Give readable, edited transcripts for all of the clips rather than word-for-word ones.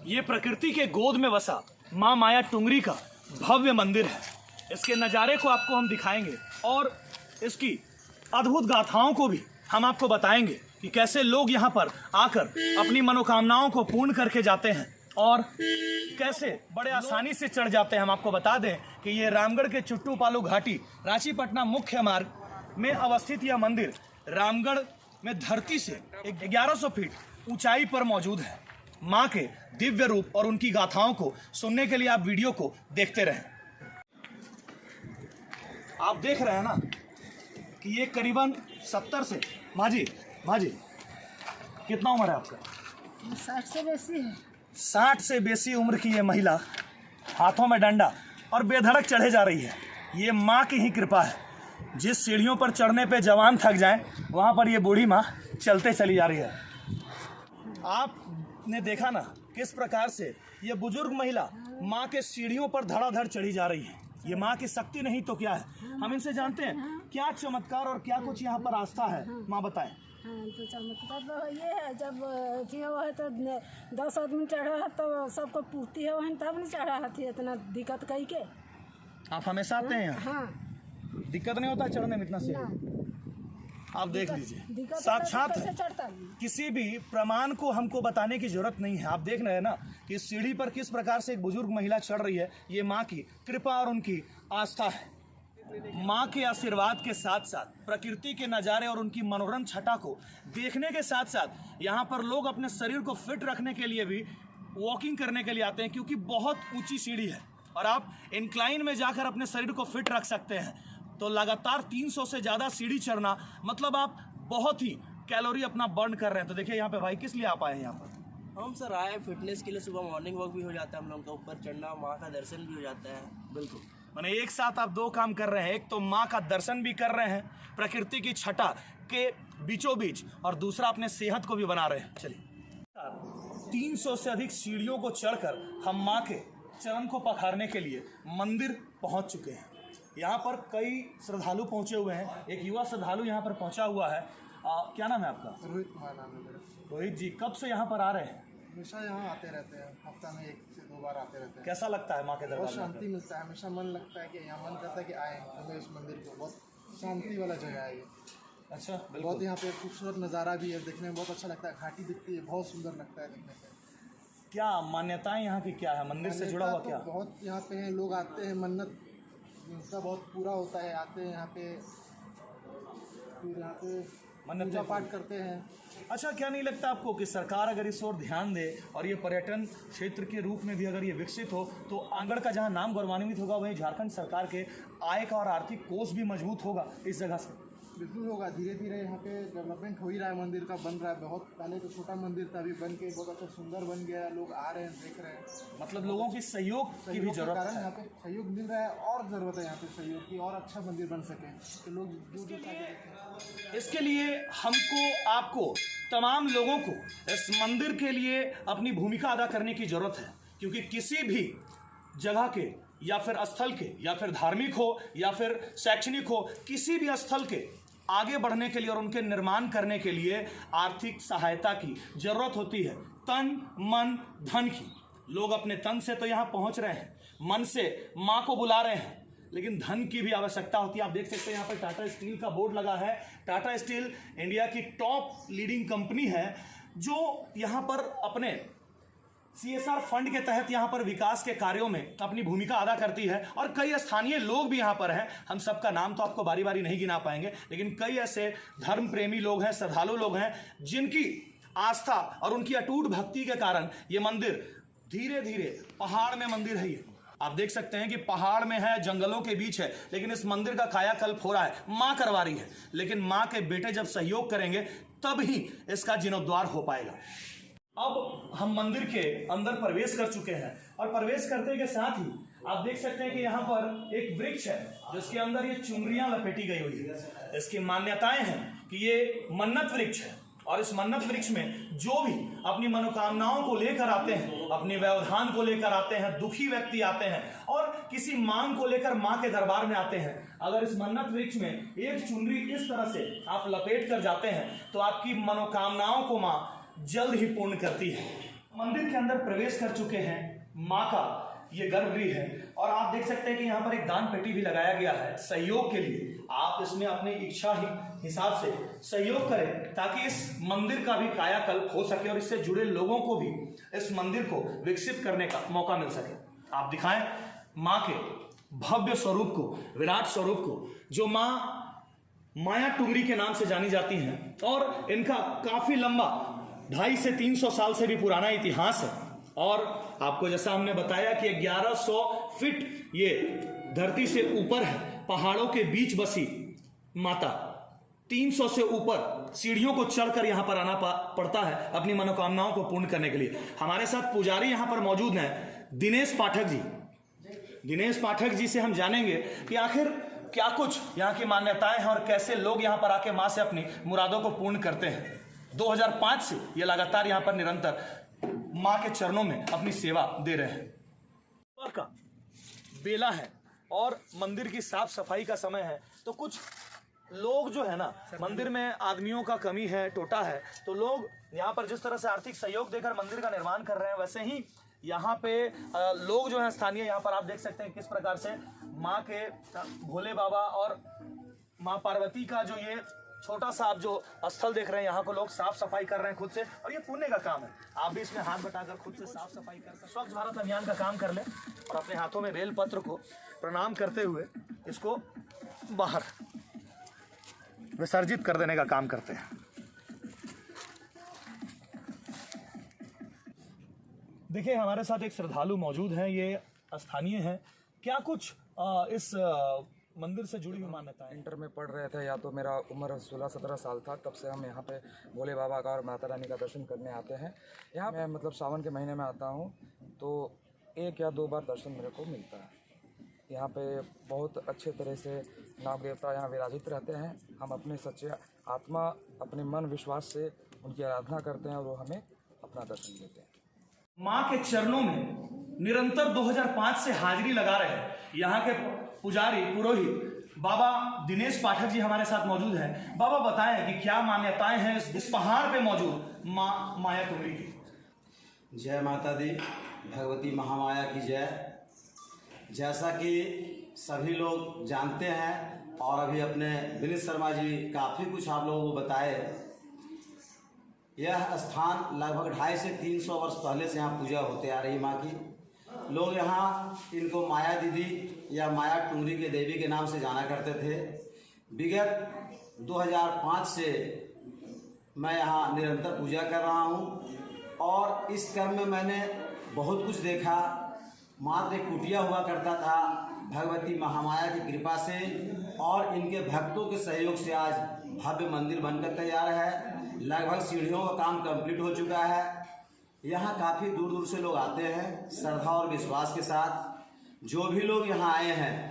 ये प्रकृति के गोद में बसा माँ माया टुंगरी का भव्य मंदिर है। इसके नज़ारे को आपको हम दिखाएंगे और इसकी अद्भुत गाथाओं को भी हम आपको बताएंगे कि कैसे लोग यहाँ पर आकर अपनी मनोकामनाओं को पूर्ण करके जाते हैं और कैसे बड़े आसानी से चढ़ जाते हैं। हम आपको बता दें कि ये रामगढ़ के चुट्टू पालू घाटी रांची पटना मुख्य मार्ग में अवस्थित यह मंदिर रामगढ़ में धरती से 1100 फीट ऊंचाई पर मौजूद है। माँ के दिव्य रूप और उनकी गाथाओं को सुनने के लिए आप वीडियो को देखते रहें। आप देख रहे हैं ना कि ये करीबन 70 से माँ जी कितना उम्र है आपका? 60 से बेसी है। 60 से बेसी उम्र की ये महिला हाथों में डंडा और बेधड़क चढ़े जा रही है। ये माँ की ही कृपा है। जिस सीढ़ियों पर चढ़ने पे जवान थक जाएं, वहाँ पर ये बूढ़ी माँ चलते चली जा रही है। आपने देखा ना किस प्रकार से ये बुजुर्ग महिला माँ के सीढ़ियों पर धड़ाधड़ चढ़ी जा रही है। ये माँ की शक्ति नहीं तो क्या है। हम इनसे जानते हैं क्या चमत्कार और क्या कुछ यहाँ पर आस्था है। माँ बताएं। हाँ, तो चमत्कार तो ये है, जब किया हुआ है तो 10 आदमी चढ़ा है तो सबको पूछती है वहीं, तब नहीं चढ़ा है इतना दिक्कत कही के। आप हमेशा आते हैं यहाँ? हाँ, दिक्कत नहीं होता चढ़ने में इतना से? आप देख लीजिए साक्षात किसी भी प्रमाण को हमको बताने की जरूरत नहीं है। आप देख रहे हैं ना कि सीढ़ी पर किस प्रकार से एक बुजुर्ग महिला चढ़ रही है। ये माँ की कृपा और उनकी आस्था है। माँ के आशीर्वाद के साथ साथ प्रकृति के नज़ारे और उनकी मनोरम छटा को देखने के साथ साथ यहाँ पर लोग अपने शरीर को फिट रखने के लिए भी वॉकिंग करने के लिए आते हैं, क्योंकि बहुत ऊंची सीढ़ी है और आप इंक्लाइन में जाकर अपने शरीर को फिट रख सकते हैं। तो लगातार 300 से ज़्यादा सीढ़ी चढ़ना मतलब आप बहुत ही कैलोरी अपना बर्न कर रहे हैं। तो देखिए यहाँ पे भाई किस लिए आप आए हैं यहाँ पर? हम सर आए फिटनेस के लिए। सुबह मॉर्निंग वॉक भी हो जाता है हम लोग का, ऊपर चढ़ना, माँ का दर्शन भी हो जाता है। बिल्कुल, माने एक साथ आप दो काम कर रहे हैं। एक तो माँ का दर्शन भी कर रहे हैं प्रकृति की छटा के बीचों बीच, और दूसरा अपने सेहत को भी बना रहे हैं। चलिए 300 से अधिक सीढ़ियों को चढ़कर हम माँ के चरण को पखारने के लिए मंदिर पहुँच चुके हैं। यहाँ पर कई श्रद्धालु पहुँचे हुए हैं। एक युवा श्रद्धालु यहाँ पर पहुँचा हुआ है। क्या नाम है आपका? रोहित कुमार नाम है मेरा। रोहित जी, कब से यहाँ पर आ रहे हैं? हमेशा यहाँ आते रहते हैं, हफ्ता में 1 से 2 बार आते रहते हैं। कैसा लगता है माँ के दरबार बहुत में? शांति मिलता है। हमेशा मन लगता है कि यहाँ मन करता है कि आए हमें इस मंदिर को। बहुत शांति वाला जगह है ये। अच्छा, बहुत बिल्कुल। यहाँ पे खूबसूरत नज़ारा भी है, देखने में बहुत अच्छा लगता है। घाटी दिखती है, बहुत सुंदर लगता है देखने में। क्या मान्यताएं यहाँ की क्या है? मंदिर से जुड़ा हुआ तो क्या? बहुत यहाँ पे हैं, लोग आते हैं, मन्नत उनका बहुत पूरा होता है। आते हैं यहाँ पे, फिर यहाँ पे मन्नतें पूजा पाठ करते हैं। अच्छा, क्या नहीं लगता आपको कि सरकार अगर इस ओर ध्यान दे और ये पर्यटन क्षेत्र के रूप में भी अगर ये विकसित हो तो आंगड़ का जहाँ नाम गौरवान्वित होगा, वहीं झारखंड सरकार के आय का और आर्थिक कोष भी मजबूत होगा इस जगह से? बिल्कुल होगा। धीरे धीरे यहाँ पे डेवलपमेंट हो ही रहा है, मंदिर का बन रहा है। बहुत पहले तो छोटा मंदिर था, अभी बन के बहुत अच्छा सुंदर बन गया है। लोग आ रहे हैं, देख रहे हैं। मतलब लोगों की सहयोग की भी के जरूरत कारण है। यहाँ पे सहयोग मिल रहा है, और ज़रूरत है यहाँ पे सहयोग की, और अच्छा मंदिर बन सके तो लोग दूर दूर से देखें। इसके लिए हमको आपको तमाम लोगों को इस मंदिर के लिए अपनी भूमिका अदा करने की जरूरत है, क्योंकि किसी भी जगह के या फिर स्थल के या फिर धार्मिक हो या फिर शैक्षणिक हो, किसी भी स्थल के आगे बढ़ने के लिए और उनके निर्माण करने के लिए आर्थिक सहायता की जरूरत होती है, तन मन धन की। लोग अपने तन से तो यहाँ पहुँच रहे हैं, मन से माँ को बुला रहे हैं, लेकिन धन की भी आवश्यकता होती है। आप देख सकते हैं यहाँ पर टाटा स्टील का बोर्ड लगा है। टाटा स्टील इंडिया की टॉप लीडिंग कंपनी है जो यहाँ पर अपने CSR फंड के तहत यहाँ पर विकास के कार्यों में अपनी भूमिका अदा करती है। और कई स्थानीय लोग भी यहाँ पर हैं। हम सबका नाम तो आपको बारी बारी नहीं गिना पाएंगे, लेकिन कई ऐसे धर्म प्रेमी लोग हैं, श्रद्धालु लोग हैं, जिनकी आस्था और उनकी अटूट भक्ति के कारण ये मंदिर धीरे धीरे पहाड़ में मंदिर है। ये आप देख सकते हैं कि पहाड़ में है, जंगलों के बीच है, लेकिन इस मंदिर का कायाकल्प हो रहा है। माँ करवा रही है, लेकिन माँ के बेटे जब सहयोग करेंगे तब ही इसका जीर्णोद्धार हो पाएगा। अब हम मंदिर के अंदर प्रवेश कर चुके हैं और प्रवेश करते के साथ ही आप देख सकते हैं कि यहाँ पर एक वृक्ष है जिसके अंदर ये चुनरियां लपेटी गई हुई है। इसकी मान्यताएं हैं कि ये मन्नत वृक्ष है और इस मन्नत वृक्ष में जो भी अपनी मनोकामनाओं को लेकर आते हैं, अपने व्यवधान को लेकर आते हैं, दुखी व्यक्ति आते हैं और किसी मांग को लेकर माँ के दरबार में आते हैं, अगर इस मन्नत वृक्ष में एक चुनरी इस तरह से आप लपेट कर जाते हैं तो आपकी मनोकामनाओं को माँ जल्द ही पूर्ण करती है। मंदिर के अंदर प्रवेश कर चुके हैं। माँ का ये गर्भगृह है और आप देख सकते हैं कि यहाँ पर एक दान पेटी भी लगाया गया है सहयोग के लिए। आप इसमें अपनी इच्छा ही हिसाब से सहयोग करें ताकि इस मंदिर का भी कायाकल्प हो सके और इससे जुड़े लोगों को भी इस मंदिर को विकसित करने का मौका मिल सके। आप दिखाएं माँ के भव्य स्वरूप को, विराट स्वरूप को, जो माँ माया टुंगरी के नाम से जानी जाती हैं और इनका काफी लंबा 250 से 300 साल से भी पुराना इतिहास है। और आपको जैसा हमने बताया कि 1100 फीट ये धरती से ऊपर है, पहाड़ों के बीच बसी माता 300 से ऊपर सीढ़ियों को चढ़कर यहां पर आना पड़ता है अपनी मनोकामनाओं को पूर्ण करने के लिए। हमारे साथ पुजारी यहां पर मौजूद हैं दिनेश पाठक जी। दिनेश पाठक जी से हम जानेंगे कि आखिर क्या कुछ यहाँ की मान्यताएं हैं और कैसे लोग यहाँ पर आके माँ से अपनी मुरादों को पूर्ण करते हैं। 2005 से ये लगातार यहाँ पर निरंतर माँ के चरणों में अपनी सेवा दे रहे हैं। सुबह का बेला है और मंदिर की साफ सफाई का समय है, तो कुछ लोग जो है ना, मंदिर में आदमियों का कमी है, टोटा है, तो लोग यहाँ पर जिस तरह से आर्थिक सहयोग देकर मंदिर का निर्माण कर रहे हैं, वैसे ही यहाँ पे लोग जो हैं स्थानीय, यहाँ पर आप देख सकते हैं किस प्रकार से माँ के भोले बाबा और माँ पार्वती का जो ये छोटा सा आप जो स्थल देख रहे हैं, यहाँ को लोग साफ सफाई कर रहे हैं खुद से, और ये पुण्य का काम है। आप भी इसमें हाथ बटाकर खुद से साफ सफाई कर सकते, स्वच्छ भारत अभियान का काम कर लें और अपने हाथों में बेल पत्र को प्रणाम करते हुए इसको बाहर विसर्जित कर देने का काम करते हैं। देखिए हमारे साथ एक श्रद्धालु मौजूद हैं, ये स्थानीय हैं। क्या कुछ इस मंदिर से जुड़ी हुई मान्यताएं? इंटर में पढ़ रहे थे, या तो मेरा उम्र 16-17 साल था, तब से हम यहाँ पे भोले बाबा का और माता रानी का दर्शन करने आते हैं। यहाँ मैं मतलब सावन के महीने में आता हूँ तो 1 या 2 बार दर्शन मेरे को मिलता है। यहाँ पे बहुत अच्छे तरह से नाग देवता यहाँ विराजित रहते हैं। हम अपने सच्चे आत्मा, अपने मन विश्वास से उनकी आराधना करते हैं और वो हमें अपना दर्शन देते हैं। माँ के चरणों में निरंतर 2005 से हाजिरी लगा रहे हैं यहाँ के पुजारी पुरोहित बाबा दिनेश पाठक जी हमारे साथ मौजूद हैं। बाबा बताएं कि क्या मान्यताएं हैं इस पहाड़ पे मौजूद माँ माया टुंगरी की। जय माता दी, भगवती महामाया की जय। जैसा कि सभी लोग जानते हैं और अभी अपने विनीत शर्मा जी काफ़ी कुछ आप लोगों को बताए, यह स्थान लगभग 250 से 300 वर्ष पहले से यहाँ पूजा होते आ रही माँ की। लोग यहाँ इनको माया दीदी या माया टुंगरी के देवी के नाम से जाना करते थे। विगत 2005 से मैं यहाँ निरंतर पूजा कर रहा हूँ और इस क्रम में मैंने बहुत कुछ देखा। मात्र एक कुटिया हुआ करता था, भगवती महामाया की कृपा से और इनके भक्तों के सहयोग से आज भव्य मंदिर बनकर तैयार है। लगभग सीढ़ियों का काम कंप्लीट हो चुका है। यहाँ काफ़ी दूर दूर से लोग आते हैं श्रद्धा और विश्वास के साथ। जो भी लोग यहाँ आए हैं,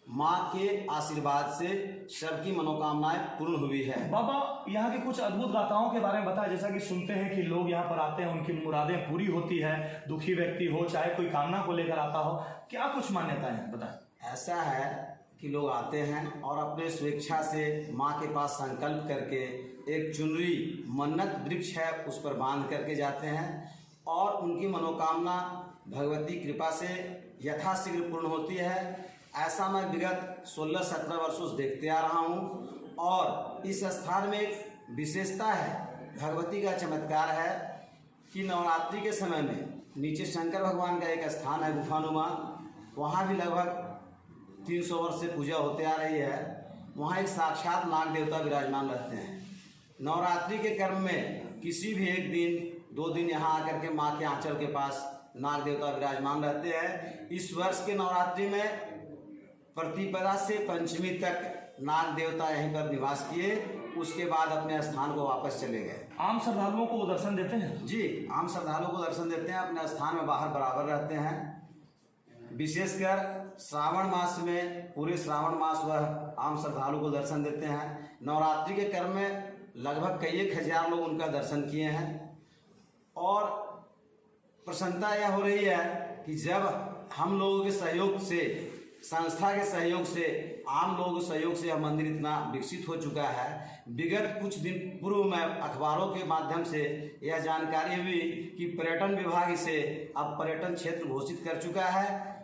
माँ के आशीर्वाद से सबकी मनोकामनाएं पूर्ण हुई है। बाबा यहाँ की कुछ अद्भुत गाथाओं के बारे में बताएं। जैसा कि सुनते हैं कि लोग यहाँ पर आते हैं, उनकी मुरादें पूरी होती है, दुखी व्यक्ति हो चाहे कोई कामना को लेकर आता हो, क्या कुछ मान्यताएं हैं बताएं। ऐसा है कि लोग आते हैं और अपने स्वेच्छा से माँ के पास संकल्प करके एक चुनरी मन्नत वृक्ष है उस पर बांध करके जाते हैं और उनकी मनोकामना भगवती कृपा से यथाशीघ्र पूर्ण होती है। ऐसा मैं विगत 16-17 वर्षों से देखते आ रहा हूँ और इस स्थान में एक विशेषता है, भगवती का चमत्कार है कि नवरात्रि के समय में नीचे शंकर भगवान का एक स्थान है गुफानुमा, वहाँ भी लगभग 300 वर्ष से पूजा होते आ रही है। वहाँ एक साक्षात नाग देवता विराजमान रहते हैं। नवरात्रि के क्रम में किसी भी एक दिन 2 दिन यहाँ आकर के माँ के आंचल के पास नाग देवता विराजमान रहते हैं। इस वर्ष के नवरात्रि में प्रतिपदा से पंचमी तक नाग देवता यहीं पर निवास किए, उसके बाद अपने स्थान को वापस चले गए। आम श्रद्धालुओं को वो दर्शन देते हैं? जी, आम श्रद्धालुओं को दर्शन देते हैं, अपने स्थान में बाहर बराबर रहते हैं। विशेषकर श्रावण मास में, पूरे श्रावण मास वह आम श्रद्धालु को दर्शन देते हैं। नवरात्रि के क्रम में लगभग कई 1000 लोग उनका दर्शन किए हैं और प्रसन्नता यह हो रही है कि जब हम लोगों के सहयोग से, संस्था के सहयोग से आम लोगों के सहयोग से यह मंदिर इतना विकसित हो चुका है। विगत कुछ दिन पूर्व में अखबारों के माध्यम से यह जानकारी हुई कि पर्यटन विभाग इसे अब पर्यटन क्षेत्र घोषित कर चुका है।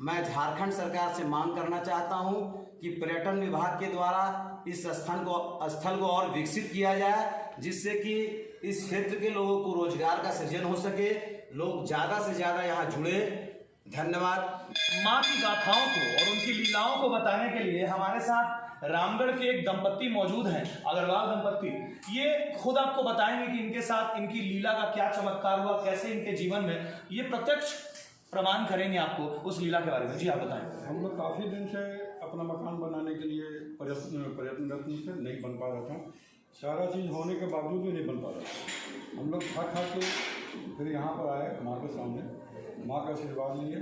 मैं झारखंड सरकार से मांग करना चाहता हूं कि पर्यटन विभाग के द्वारा इस स्थल को और विकसित किया जाए, जिससे कि इस क्षेत्र के लोगों को रोजगार का सृजन हो सके, लोग ज़्यादा से ज़्यादा यहाँ जुड़े। धन्यवाद। माँ की गाथाओं को और उनकी लीलाओं को बताने के लिए हमारे साथ रामगढ़ के एक दंपत्ति मौजूद हैं, अग्रवाल दंपत्ति। ये खुद आपको बताएंगे कि इनके साथ इनकी लीला का क्या चमत्कार हुआ, कैसे इनके जीवन में ये प्रत्यक्ष प्रमाण करेंगे आपको उस लीला के बारे में। जी आप बताएं। हम लोग काफ़ी दिन से अपना मकान बनाने के लिए प्रयत्नरत थे, नहीं बन पा रहा था। सारा चीज़ होने के बावजूद भी नहीं बन पा रहा था। हम लोग खा के फिर यहाँ पर आए, माँ के सामने, माँ का आशीर्वाद लिए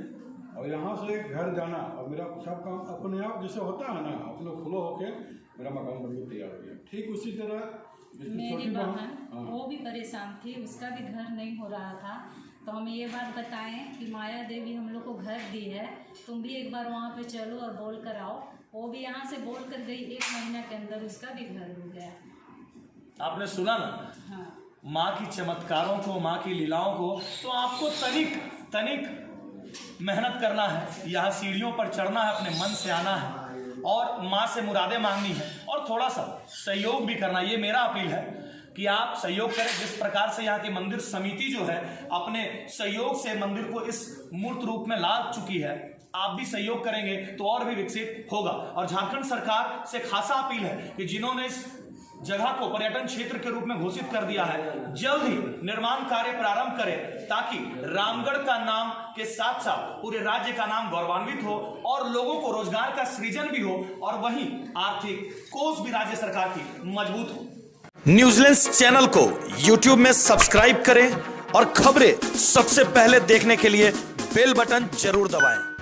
और यहाँ से घर जाना, और मेरा सब काम अपने आप जैसे होता है ना, अपने फ्लो होके मेरा मकान बनकर तैयार हो गया। ठीक उसी तरह मेरी बहन वो भी परेशान थी, उसका भी घर नहीं हो रहा था। तो हमें ये बात बताएं कि माया देवी हम लोग को घर दी है, तुम भी एक बार वहाँ पे चलो और बोल कर आओ। वो भी यहाँ से बोल कर गई, 1 महीना के अंदर उसका भी घर हो गया। आपने सुना ना? हाँ। माँ की चमत्कारों को, माँ की लीलाओं को, तो आपको तनिक मेहनत करना है, यहाँ सीढ़ियों पर चढ़ना है, अपने मन से आना है और माँ से मुरादें मांगनी है और थोड़ा सा सहयोग भी करना। ये मेरा अपील है कि आप सहयोग करें। जिस प्रकार से यहाँ की मंदिर समिति जो है अपने सहयोग से मंदिर को इस मूर्त रूप में ला चुकी है, आप भी सहयोग करेंगे तो और भी विकसित होगा। और झारखंड सरकार से खासा अपील है कि जिन्होंने इस जगह को पर्यटन क्षेत्र के रूप में घोषित कर दिया है, जल्द ही निर्माण कार्य प्रारंभ करें, ताकि रामगढ़ का नाम के साथ साथ पूरे राज्य का नाम गौरवान्वित हो और लोगों को रोजगार का सृजन भी हो और वहीं आर्थिक कोष भी राज्य सरकार की मजबूत हो। न्यूजीलैंड चैनल को YouTube में सब्सक्राइब करें और खबरें सबसे पहले देखने के लिए बेल बटन जरूर दबाएं।